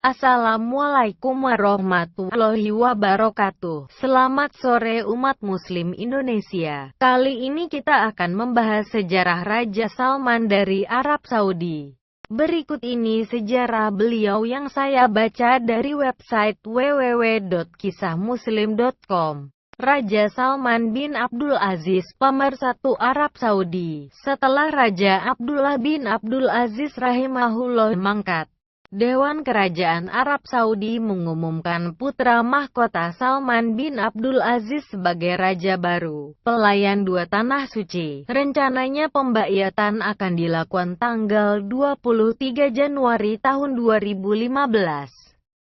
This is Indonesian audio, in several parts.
Assalamualaikum warahmatullahi wabarakatuh. Selamat sore umat muslim Indonesia. Kali ini kita akan membahas sejarah Raja Salman dari Arab Saudi. Berikut ini sejarah beliau yang saya baca dari website www.kisahmuslim.com. Raja Salman bin Abdul Aziz, pemersatu Arab Saudi. Setelah Raja Abdullah bin Abdul Aziz rahimahullah mangkat, Dewan Kerajaan Arab Saudi mengumumkan putra mahkota Salman bin Abdul Aziz sebagai raja baru, pelayan dua tanah suci. Rencananya pembaiyatan akan dilakukan tanggal 23 Januari tahun 2015.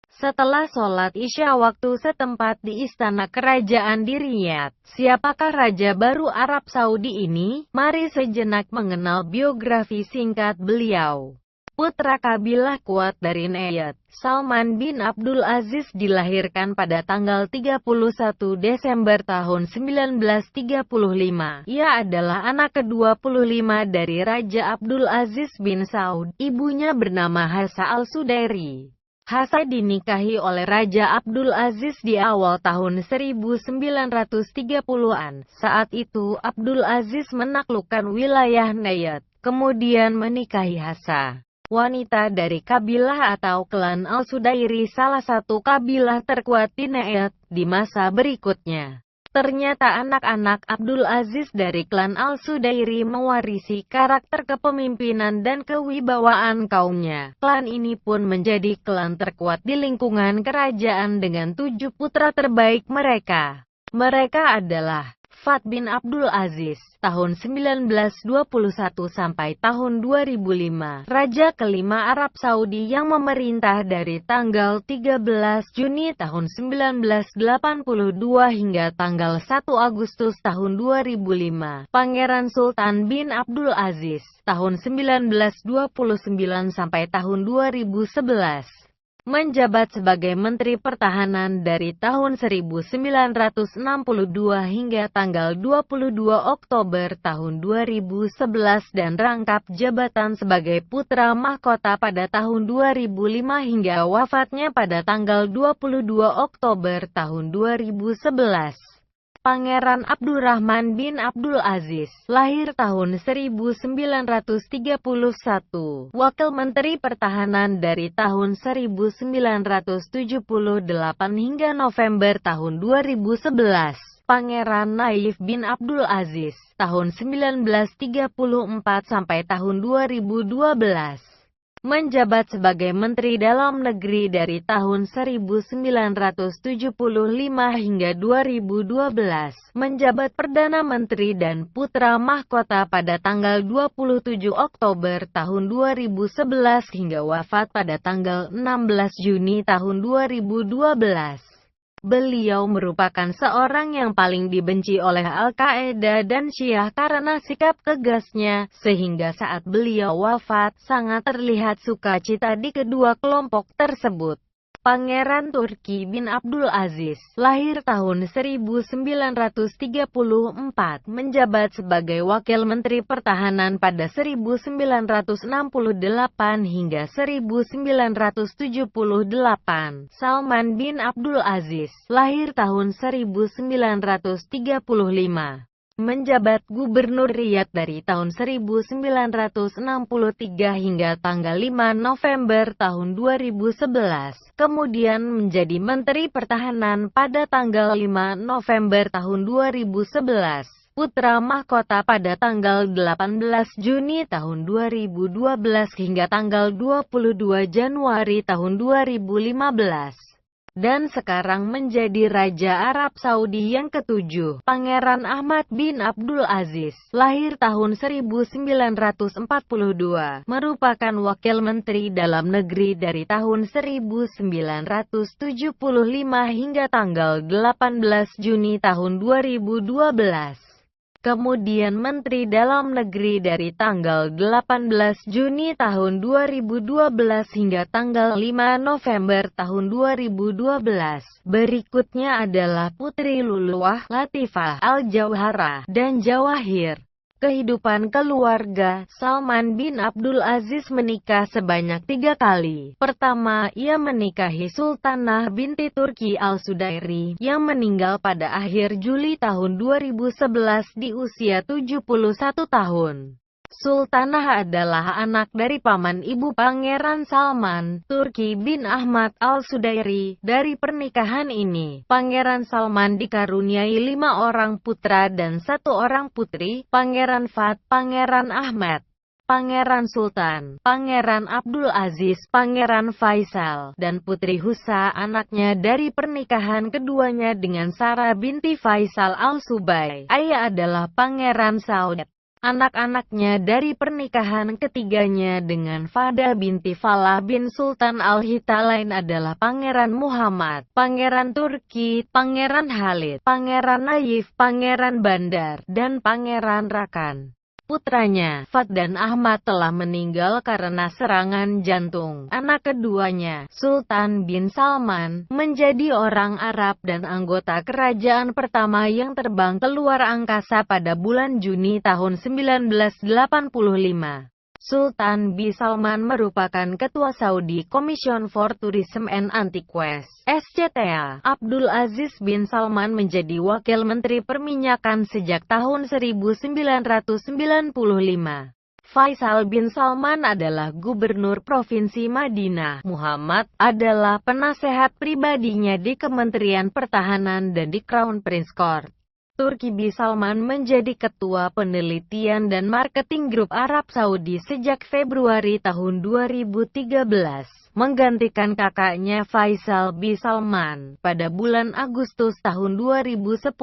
Setelah sholat Isya waktu setempat di Istana Kerajaan di Riyadh. Siapakah raja baru Arab Saudi ini? Mari sejenak mengenal biografi singkat beliau. Putra kabilah kuat dari Najd, Salman bin Abdul Aziz dilahirkan pada tanggal 31 Desember tahun 1935. Ia adalah anak ke-25 dari Raja Abdul Aziz bin Saud. Ibunya bernama Hafsah al-Sudairi. Hafsah dinikahi oleh Raja Abdul Aziz di awal tahun 1930-an. Saat itu Abdul Aziz menaklukkan wilayah Najd, kemudian menikahi Hafsah, wanita dari kabilah atau klan Al-Sudairi, salah satu kabilah terkuat di Najd di masa berikutnya. Ternyata anak-anak Abdul Aziz dari klan Al-Sudairi mewarisi karakter kepemimpinan dan kewibawaan kaumnya. Klan ini pun menjadi klan terkuat di lingkungan kerajaan dengan 7 putra terbaik mereka. Mereka adalah Fahd bin Abdul Aziz, tahun 1921 sampai tahun 2005, Raja kelima Arab Saudi yang memerintah dari tanggal 13 Juni tahun 1982 hingga tanggal 1 Agustus tahun 2005. Pangeran Sultan bin Abdul Aziz, tahun 1929 sampai tahun 2011. Menjabat sebagai Menteri Pertahanan dari tahun 1962 hingga tanggal 22 Oktober tahun 2011 dan rangkap jabatan sebagai putra mahkota pada tahun 2005 hingga wafatnya pada tanggal 22 Oktober tahun 2011. Pangeran Abdurrahman bin Abdul Aziz, lahir tahun 1931, Wakil Menteri Pertahanan dari tahun 1978 hingga November tahun 2011. Pangeran Naif bin Abdul Aziz, tahun 1934 sampai tahun 2012. Menjabat sebagai Menteri Dalam Negeri dari tahun 1975 hingga 2012, menjabat Perdana Menteri dan Putra Mahkota pada tanggal 27 Oktober tahun 2011 hingga wafat pada tanggal 16 Juni tahun 2012. Beliau merupakan seorang yang paling dibenci oleh Al-Qaeda dan Syiah karena sikap tegasnya, sehingga saat beliau wafat, sangat terlihat sukacita di kedua kelompok tersebut. Pangeran Turki bin Abdul Aziz, lahir tahun 1934, menjabat sebagai Wakil Menteri Pertahanan pada 1968 hingga 1978. Salman bin Abdul Aziz, lahir tahun 1935. Menjabat Gubernur Riyadh dari tahun 1963 hingga tanggal 5 November tahun 2011. Kemudian menjadi Menteri Pertahanan pada tanggal 5 November tahun 2011. Putra mahkota pada tanggal 18 Juni tahun 2012 hingga tanggal 22 Januari tahun 2015. Dan sekarang menjadi Raja Arab Saudi yang ketujuh, Pangeran Ahmad bin Abdul Aziz, lahir tahun 1942, merupakan Wakil Menteri Dalam Negeri dari tahun 1975 hingga tanggal 18 Juni tahun 2012. Kemudian Menteri Dalam Negeri dari tanggal 18 Juni tahun 2012 hingga tanggal 5 November tahun 2012. Berikutnya adalah Putri Luluah, Latifah, Al-Jawharah, dan Jawahir. Kehidupan keluarga, Salman bin Abdul Aziz menikah sebanyak 3 kali. Pertama, ia menikahi Sultanah binti Turki Al-Sudairi, yang meninggal pada akhir Juli tahun 2011 di usia 71 tahun. Sultanah adalah anak dari paman ibu Pangeran Salman, Turki bin Ahmad Al-Sudairi. Dari pernikahan ini, Pangeran Salman dikaruniai 5 orang putra dan 1 orang putri, Pangeran Fahd, Pangeran Ahmed, Pangeran Sultan, Pangeran Abdul Aziz, Pangeran Faisal, dan Putri Husa, anaknya dari pernikahan keduanya dengan Sarah binti Faisal Al-Subai. Ayah adalah Pangeran Saud. Anak-anaknya dari pernikahan ketiganya dengan Fada binti Falah bin Sultan Al-Hitalain adalah Pangeran Muhammad, Pangeran Turki, Pangeran Khalid, Pangeran Naif, Pangeran Bandar, dan Pangeran Rakan. Putranya, Fahd dan Ahmad telah meninggal karena serangan jantung. Anak keduanya, Sultan bin Salman, menjadi orang Arab dan anggota kerajaan pertama yang terbang keluar angkasa pada bulan Juni tahun 1985. Sultan bin Salman merupakan Ketua Saudi Commission for Tourism and Antiques (SCTA). Abdul Aziz bin Salman menjadi Wakil Menteri Perminyakan sejak tahun 1995. Faisal bin Salman adalah Gubernur Provinsi Madinah. Muhammad adalah penasehat pribadinya di Kementerian Pertahanan dan di Crown Prince Court. Turki bin Salman menjadi Ketua Penelitian dan Marketing Grup Arab Saudi sejak Februari tahun 2013, menggantikan kakaknya Faisal bin Salman pada bulan Agustus tahun 2010.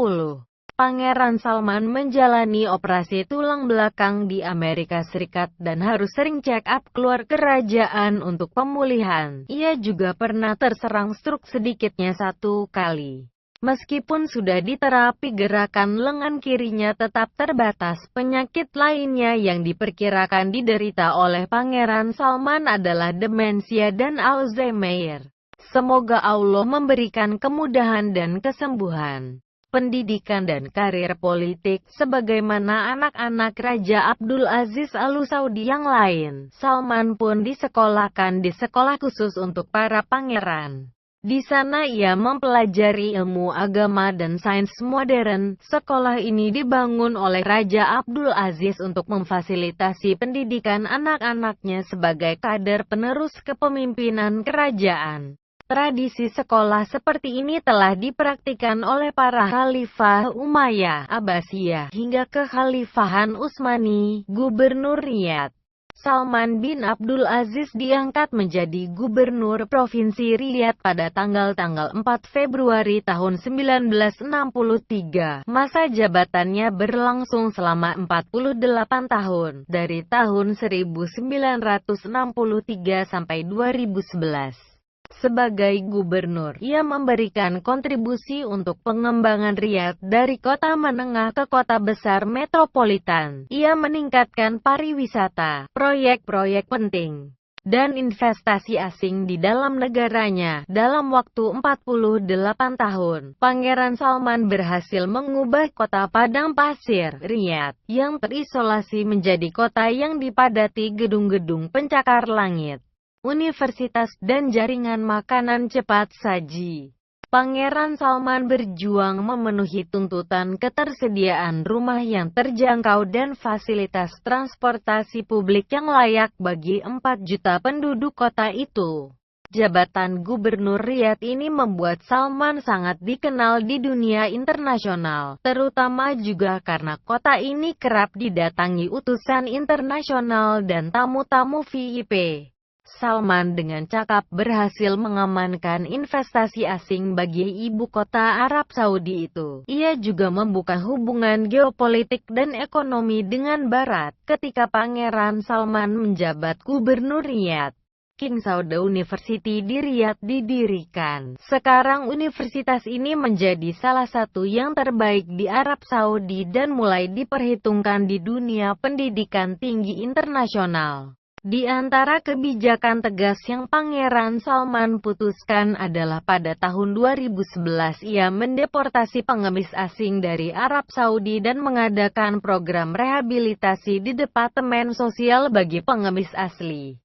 Pangeran Salman menjalani operasi tulang belakang di Amerika Serikat dan harus sering check up keluar kerajaan untuk pemulihan. Ia juga pernah terserang stroke sedikitnya 1 kali. Meskipun sudah diterapi, gerakan lengan kirinya tetap terbatas. Penyakit lainnya yang diperkirakan diderita oleh Pangeran Salman adalah demensia dan Alzheimer. Semoga Allah memberikan kemudahan dan kesembuhan. Pendidikan dan karir politik. Sebagaimana anak-anak Raja Abdul Aziz Al Saudi yang lain, Salman pun disekolahkan di sekolah khusus untuk para pangeran. Di sana ia mempelajari ilmu agama dan sains modern. Sekolah ini dibangun oleh Raja Abdul Aziz untuk memfasilitasi pendidikan anak-anaknya sebagai kader penerus kepemimpinan kerajaan. Tradisi sekolah seperti ini telah dipraktikkan oleh para Khalifah Umayyah, Abbasiyah, hingga kekhalifahan Utsmani. Gubernur Riyadh. Salman bin Abdul Aziz diangkat menjadi Gubernur Provinsi Riyadh pada tanggal 4 Februari tahun 1963. Masa jabatannya berlangsung selama 48 tahun, dari tahun 1963 sampai 2011. Sebagai gubernur, ia memberikan kontribusi untuk pengembangan Riyadh dari kota menengah ke kota besar metropolitan. Ia meningkatkan pariwisata, proyek-proyek penting, dan investasi asing di dalam negaranya. Dalam waktu 48 tahun, Pangeran Salman berhasil mengubah kota padang pasir, Riyadh, yang terisolasi menjadi kota yang dipadati gedung-gedung pencakar langit, universitas, dan jaringan makanan cepat saji. Pangeran Salman berjuang memenuhi tuntutan ketersediaan rumah yang terjangkau dan fasilitas transportasi publik yang layak bagi 4 juta penduduk kota itu. Jabatan Gubernur Riyadh ini membuat Salman sangat dikenal di dunia internasional, terutama juga karena kota ini kerap didatangi utusan internasional dan tamu-tamu VIP. Salman dengan cakap berhasil mengamankan investasi asing bagi ibu kota Arab Saudi itu. Ia juga membuka hubungan geopolitik dan ekonomi dengan Barat. Ketika Pangeran Salman menjabat Gubernur Riyadh, King Saud University di Riyadh didirikan. Sekarang universitas ini menjadi salah satu yang terbaik di Arab Saudi dan mulai diperhitungkan di dunia pendidikan tinggi internasional. Di antara kebijakan tegas yang Pangeran Salman putuskan adalah pada tahun 2011 ia mendeportasi pengemis asing dari Arab Saudi dan mengadakan program rehabilitasi di Departemen Sosial bagi pengemis asli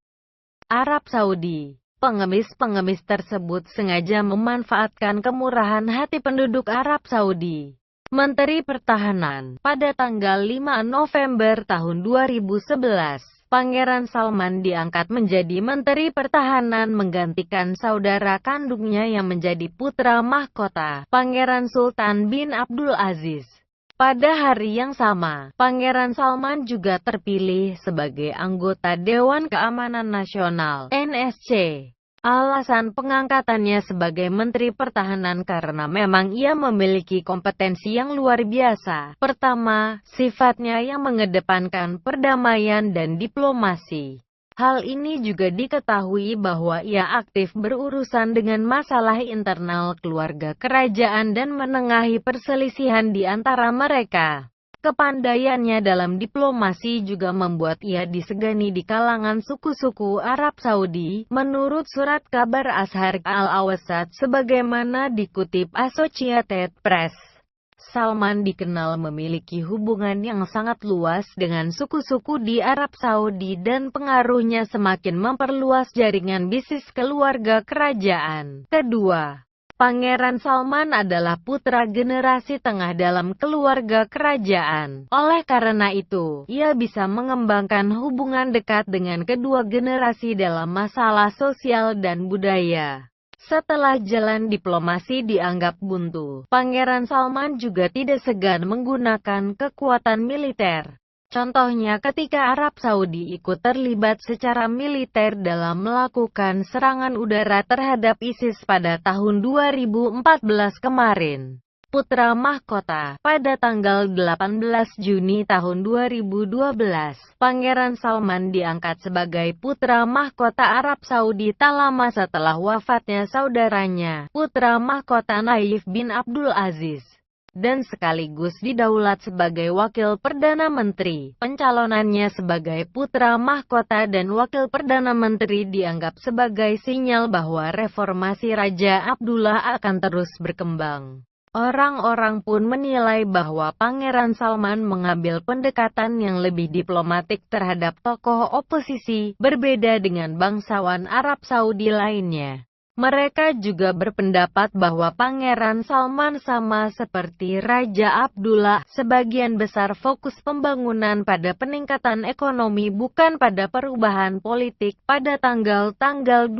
Arab Saudi. Pengemis-pengemis tersebut sengaja memanfaatkan kemurahan hati penduduk Arab Saudi. Menteri Pertahanan, pada tanggal 5 November tahun 2011, Pangeran Salman diangkat menjadi Menteri Pertahanan menggantikan saudara kandungnya yang menjadi putra mahkota, Pangeran Sultan bin Abdul Aziz. Pada hari yang sama, Pangeran Salman juga terpilih sebagai anggota Dewan Keamanan Nasional (NSC). Alasan pengangkatannya sebagai Menteri Pertahanan karena memang ia memiliki kompetensi yang luar biasa. Pertama, sifatnya yang mengedepankan perdamaian dan diplomasi. Hal ini juga diketahui bahwa ia aktif berurusan dengan masalah internal keluarga kerajaan dan menengahi perselisihan di antara mereka. Kepandaiannya dalam diplomasi juga membuat ia disegani di kalangan suku-suku Arab Saudi, menurut surat kabar Asharq Al-Awsat sebagaimana dikutip Associated Press. Salman dikenal memiliki hubungan yang sangat luas dengan suku-suku di Arab Saudi dan pengaruhnya semakin memperluas jaringan bisnis keluarga kerajaan. Kedua, Pangeran Salman adalah putra generasi tengah dalam keluarga kerajaan. Oleh karena itu, ia bisa mengembangkan hubungan dekat dengan kedua generasi dalam masalah sosial dan budaya. Setelah jalan diplomasi dianggap buntu, Pangeran Salman juga tidak segan menggunakan kekuatan militer. Contohnya ketika Arab Saudi ikut terlibat secara militer dalam melakukan serangan udara terhadap ISIS pada tahun 2014 kemarin. Putra mahkota, pada tanggal 18 Juni tahun 2012, Pangeran Salman diangkat sebagai putra mahkota Arab Saudi tak lama setelah wafatnya saudaranya, putra mahkota Naif bin Abdul Aziz, dan sekaligus didaulat sebagai wakil perdana menteri. Pencalonannya sebagai putra mahkota dan wakil perdana menteri dianggap sebagai sinyal bahwa reformasi Raja Abdullah akan terus berkembang. Orang-orang pun menilai bahwa Pangeran Salman mengambil pendekatan yang lebih diplomatik terhadap tokoh oposisi, berbeda dengan bangsawan Arab Saudi lainnya. Mereka juga berpendapat bahwa Pangeran Salman sama seperti Raja Abdullah, sebagian besar fokus pembangunan pada peningkatan ekonomi bukan pada perubahan politik. Pada tanggal 27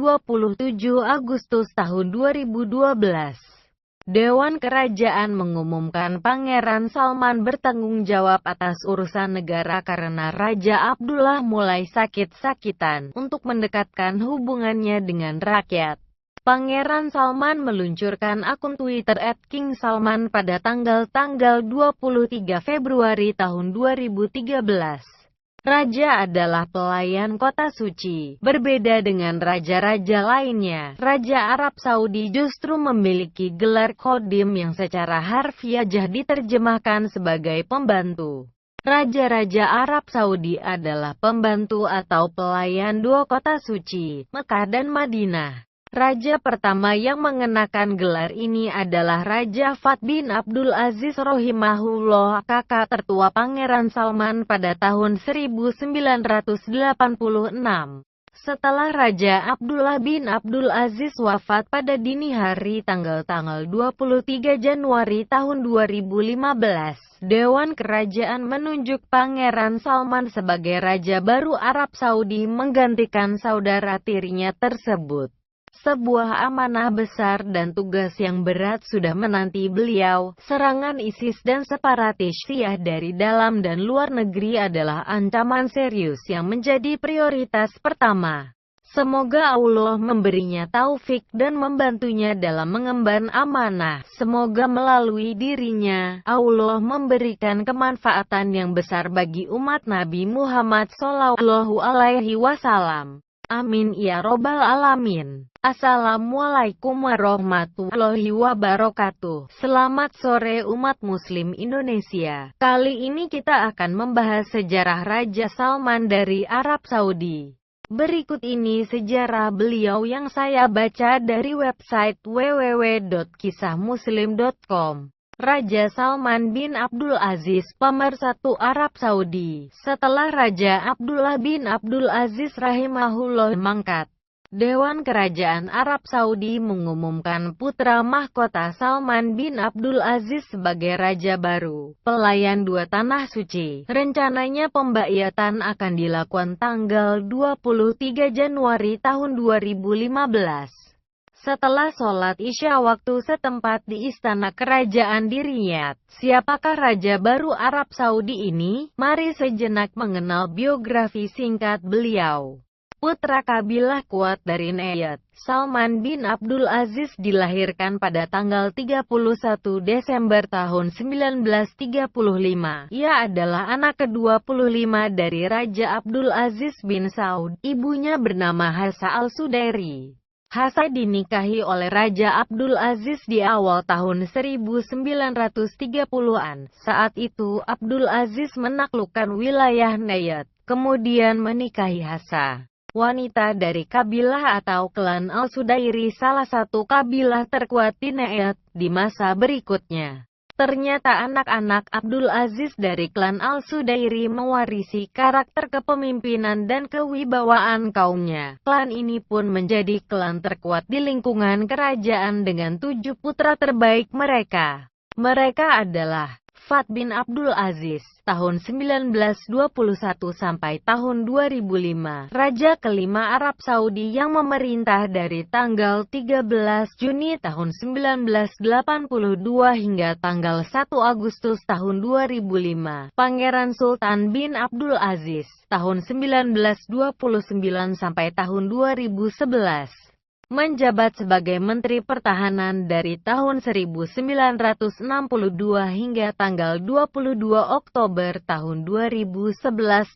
Agustus tahun 2012, Dewan Kerajaan mengumumkan Pangeran Salman bertanggung jawab atas urusan negara karena Raja Abdullah mulai sakit-sakitan untuk mendekatkan hubungannya dengan rakyat. Pangeran Salman meluncurkan akun Twitter @KingSalman pada tanggal 23 Februari tahun 2013. Raja adalah pelayan kota suci. Berbeda dengan raja-raja lainnya, Raja Arab Saudi justru memiliki gelar Khodim yang secara harfiah diterjemahkan sebagai pembantu. Raja-raja Arab Saudi adalah pembantu atau pelayan dua kota suci, Mekah dan Madinah. Raja pertama yang mengenakan gelar ini adalah Raja Fahd bin Abdul Aziz rahimahullah, kakak tertua Pangeran Salman pada tahun 1986. Setelah Raja Abdullah bin Abdul Aziz wafat pada dini hari tanggal 23 Januari tahun 2015, Dewan Kerajaan menunjuk Pangeran Salman sebagai Raja baru Arab Saudi menggantikan saudara tirinya tersebut. Sebuah amanah besar dan tugas yang berat sudah menanti beliau. Serangan ISIS dan separatis Syiah dari dalam dan luar negeri adalah ancaman serius yang menjadi prioritas pertama. Semoga Allah memberinya taufik dan membantunya dalam mengemban amanah. Semoga melalui dirinya, Allah memberikan kemanfaatan yang besar bagi umat Nabi Muhammad Shallallahu Alaihi Wasallam. Amin ya robbal alamin. Assalamualaikum warahmatullahi wabarakatuh. Selamat sore umat muslim Indonesia. Kali ini kita akan membahas sejarah Raja Salman dari Arab Saudi. Berikut ini sejarah beliau yang saya baca dari website www.kisahmuslim.com. Raja Salman bin Abdul Aziz, pemersatu Arab Saudi. Setelah Raja Abdullah bin Abdul Aziz rahimahullah mangkat, Dewan Kerajaan Arab Saudi mengumumkan putra mahkota Salman bin Abdul Aziz sebagai raja baru, pelayan dua tanah suci. Rencananya pembaikatan akan dilakukan tanggal 23 Januari tahun 2015. Setelah sholat Isya waktu setempat di Istana Kerajaan di Riyadh. Siapakah raja baru Arab Saudi ini? Mari sejenak mengenal biografi singkat beliau. Putra kabilah kuat dari Najd, Salman bin Abdul Aziz dilahirkan pada tanggal 31 Desember tahun 1935. Ia adalah anak ke-25 dari Raja Abdul Aziz bin Saud. Ibunya bernama Hafsah al-Sudairi. Hafsah dinikahi oleh Raja Abdul Aziz di awal tahun 1930-an. Saat itu Abdul Aziz menaklukkan wilayah Najd, kemudian menikahi Hafsah, wanita dari kabilah atau klan Al-Sudairi, salah satu kabilah terkuat di Najd di masa berikutnya. Ternyata anak-anak Abdul Aziz dari klan Al-Sudairi mewarisi karakter kepemimpinan dan kewibawaan kaumnya. Klan ini pun menjadi klan terkuat di lingkungan kerajaan dengan 7 putra terbaik mereka. Mereka adalah Fahd bin Abdul Aziz, tahun 1921 sampai tahun 2005, Raja kelima Arab Saudi yang memerintah dari tanggal 13 Juni tahun 1982 hingga tanggal 1 Agustus tahun 2005. Pangeran Sultan bin Abdul Aziz, tahun 1929 sampai tahun 2011. Menjabat sebagai Menteri Pertahanan dari tahun 1962 hingga tanggal 22 Oktober tahun 2011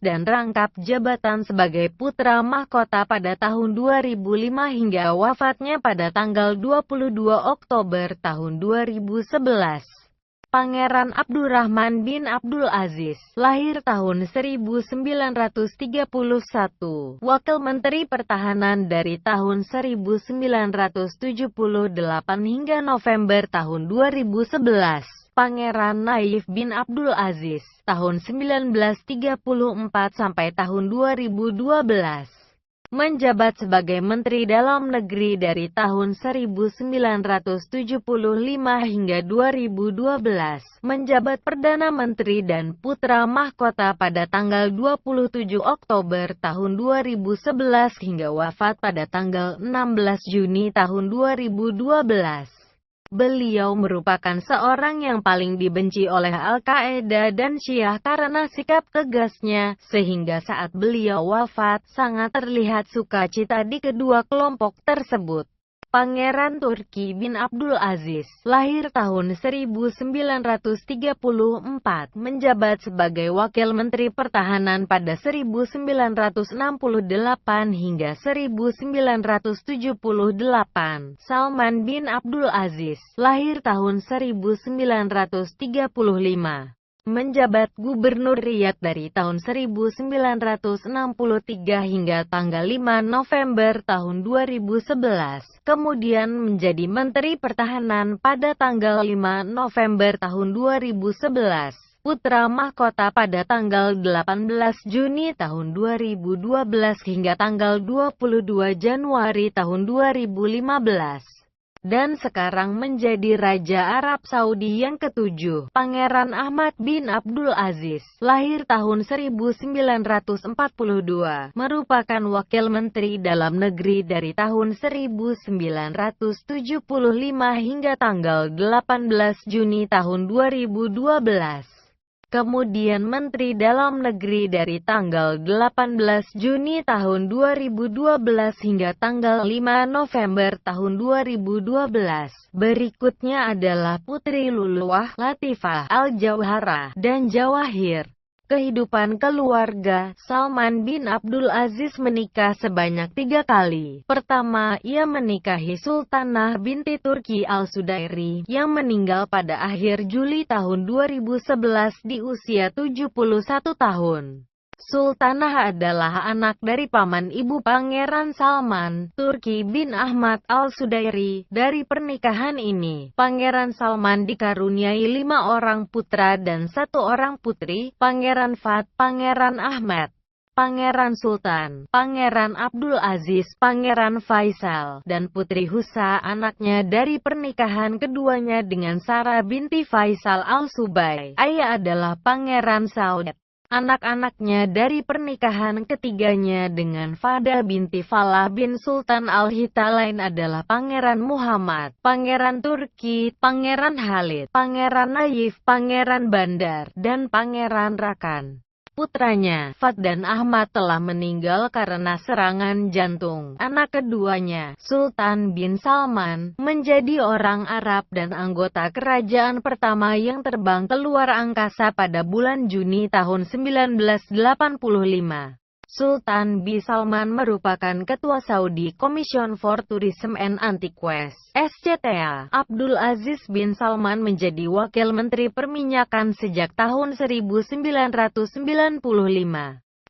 dan rangkap jabatan sebagai putra mahkota pada tahun 2005 hingga wafatnya pada tanggal 22 Oktober tahun 2011. Pangeran Abdurrahman bin Abdul Aziz, lahir tahun 1931, Wakil Menteri Pertahanan dari tahun 1978 hingga November tahun 2011. Pangeran Naif bin Abdul Aziz, tahun 1934 sampai tahun 2012. Menjabat sebagai Menteri Dalam Negeri dari tahun 1975 hingga 2012, menjabat Perdana Menteri dan Putra Mahkota pada tanggal 27 Oktober tahun 2011 hingga wafat pada tanggal 16 Juni tahun 2012. Beliau merupakan seorang yang paling dibenci oleh Al-Qaeda dan Syiah karena sikap tegasnya, sehingga saat beliau wafat, sangat terlihat sukacita di kedua kelompok tersebut. Pangeran Turki bin Abdul Aziz, lahir tahun 1934, menjabat sebagai Wakil Menteri Pertahanan pada 1968 hingga 1978. Salman bin Abdul Aziz, lahir tahun 1935. Menjabat Gubernur Riyadh dari tahun 1963 hingga tanggal 5 November tahun 2011. Kemudian menjadi Menteri Pertahanan pada tanggal 5 November tahun 2011. Putra Mahkota pada tanggal 18 Juni tahun 2012 hingga tanggal 22 Januari tahun 2015. Dan sekarang menjadi Raja Arab Saudi yang ketujuh. Pangeran Ahmad bin Abdul Aziz, lahir tahun 1942, merupakan Wakil Menteri Dalam Negeri dari tahun 1975 hingga tanggal 18 Juni tahun 2012. Kemudian Menteri Dalam Negeri dari tanggal 18 Juni tahun 2012 hingga tanggal 5 November tahun 2012. Berikutnya adalah Putri Luluah, Latifah, Al-Jawharah, dan Jawahir. Kehidupan keluarga. Salman bin Abdul Aziz menikah sebanyak 3 kali. Pertama, ia menikahi Sultanah binti Turki Al-Sudairi, yang meninggal pada akhir Juli tahun 2011 di usia 71 tahun. Sultanah adalah anak dari paman ibu Pangeran Salman, Turki bin Ahmad Al-Sudairi. Dari pernikahan ini, Pangeran Salman dikaruniai 5 orang putra dan 1 orang putri, Pangeran Fahd, Pangeran Ahmad, Pangeran Sultan, Pangeran Abdul Aziz, Pangeran Faisal, dan Putri Husa anaknya dari pernikahan keduanya dengan Sarah binti Faisal Al-Subai. Ayah adalah Pangeran Saud. Anak-anaknya dari pernikahan ketiganya dengan Fadah binti Falah bin Sultan Al-Hitalain adalah Pangeran Muhammad, Pangeran Turki, Pangeran Khalid, Pangeran Naif, Pangeran Bandar, dan Pangeran Rakan. Putranya, Fahd dan Ahmad telah meninggal karena serangan jantung. Anak keduanya, Sultan bin Salman, menjadi orang Arab dan anggota kerajaan pertama yang terbang keluar angkasa pada bulan Juni tahun 1985. Sultan bin Salman merupakan Ketua Saudi Commission for Tourism and Antiques (SCTA). Abdul Aziz bin Salman menjadi Wakil Menteri Perminyakan sejak tahun 1995.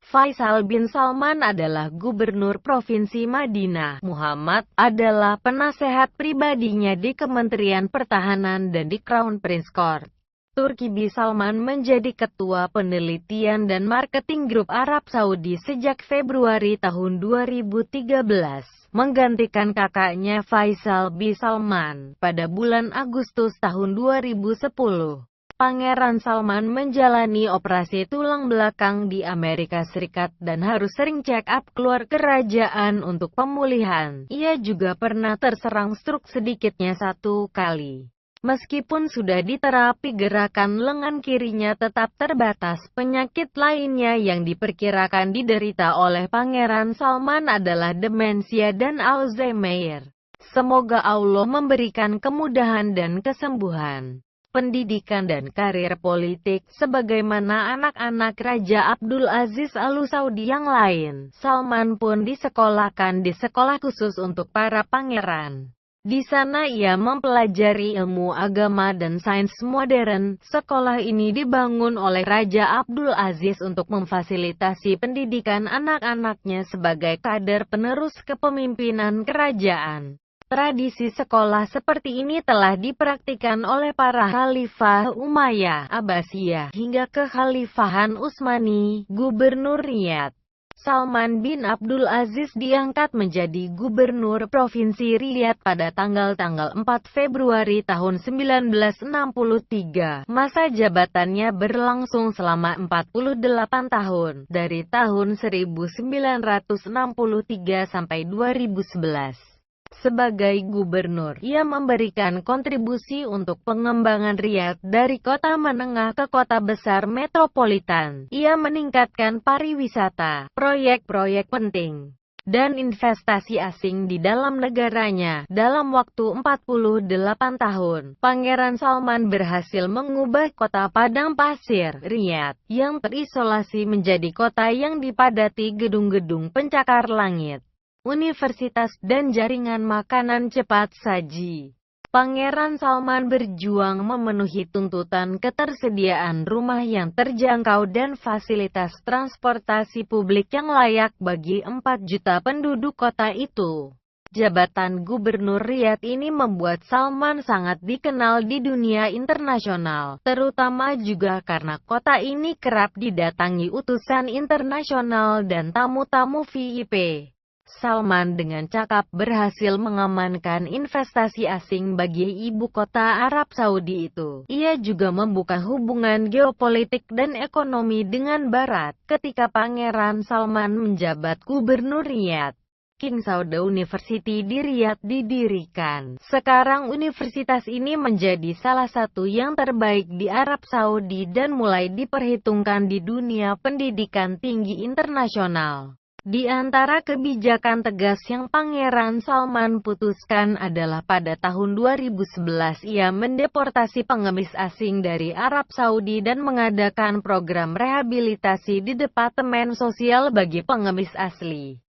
Faisal bin Salman adalah Gubernur Provinsi Madinah. Muhammad adalah penasehat pribadinya di Kementerian Pertahanan dan di Crown Prince Court. Turki bin Salman menjadi Ketua Penelitian dan Marketing Grup Arab Saudi sejak Februari tahun 2013, menggantikan kakaknya Faisal bin Salman pada bulan Agustus tahun 2010. Pangeran Salman menjalani operasi tulang belakang di Amerika Serikat dan harus sering check up keluar kerajaan untuk pemulihan. Ia juga pernah terserang stroke sedikitnya 1 kali. Meskipun sudah diterapi, gerakan lengan kirinya tetap terbatas. Penyakit lainnya yang diperkirakan diderita oleh Pangeran Salman adalah demensia dan Alzheimer. Semoga Allah memberikan kemudahan dan kesembuhan. Pendidikan dan karir politik. Sebagaimana anak-anak Raja Abdul Aziz Al Saudi yang lain, Salman pun disekolahkan di sekolah khusus untuk para pangeran. Di sana ia mempelajari ilmu agama dan sains modern. Sekolah ini dibangun oleh Raja Abdul Aziz untuk memfasilitasi pendidikan anak-anaknya sebagai kader penerus kepemimpinan kerajaan. Tradisi sekolah seperti ini telah dipraktikkan oleh para Khalifah Umayyah, Abbasiyah, hingga kekhalifahan Utsmani. Gubernur Riyadh Salman bin Abdul Aziz diangkat menjadi Gubernur Provinsi Riyadh pada tanggal 4 Februari tahun 1963. Masa jabatannya berlangsung selama 48 tahun, dari tahun 1963 sampai 2011. Sebagai gubernur, ia memberikan kontribusi untuk pengembangan Riyadh dari kota menengah ke kota besar metropolitan. Ia meningkatkan pariwisata, proyek-proyek penting, dan investasi asing di dalam negaranya. Dalam waktu 48 tahun, Pangeran Salman berhasil mengubah kota padang pasir, Riyadh, yang terisolasi menjadi kota yang dipadati gedung-gedung pencakar langit, universitas, dan jaringan makanan cepat saji. Pangeran Salman berjuang memenuhi tuntutan ketersediaan rumah yang terjangkau dan fasilitas transportasi publik yang layak bagi 4 juta penduduk kota itu. Jabatan Gubernur Riyadh ini membuat Salman sangat dikenal di dunia internasional, terutama juga karena kota ini kerap didatangi utusan internasional dan tamu-tamu VIP. Salman dengan cakap berhasil mengamankan investasi asing bagi ibu kota Arab Saudi itu. Ia juga membuka hubungan geopolitik dan ekonomi dengan Barat. Ketika Pangeran Salman menjabat Gubernur Riyadh, King Saud University di Riyadh didirikan. Sekarang universitas ini menjadi salah satu yang terbaik di Arab Saudi dan mulai diperhitungkan di dunia pendidikan tinggi internasional. Di antara kebijakan tegas yang Pangeran Salman putuskan adalah pada tahun 2011 ia mendeportasi pengemis asing dari Arab Saudi dan mengadakan program rehabilitasi di Departemen Sosial bagi pengemis asli.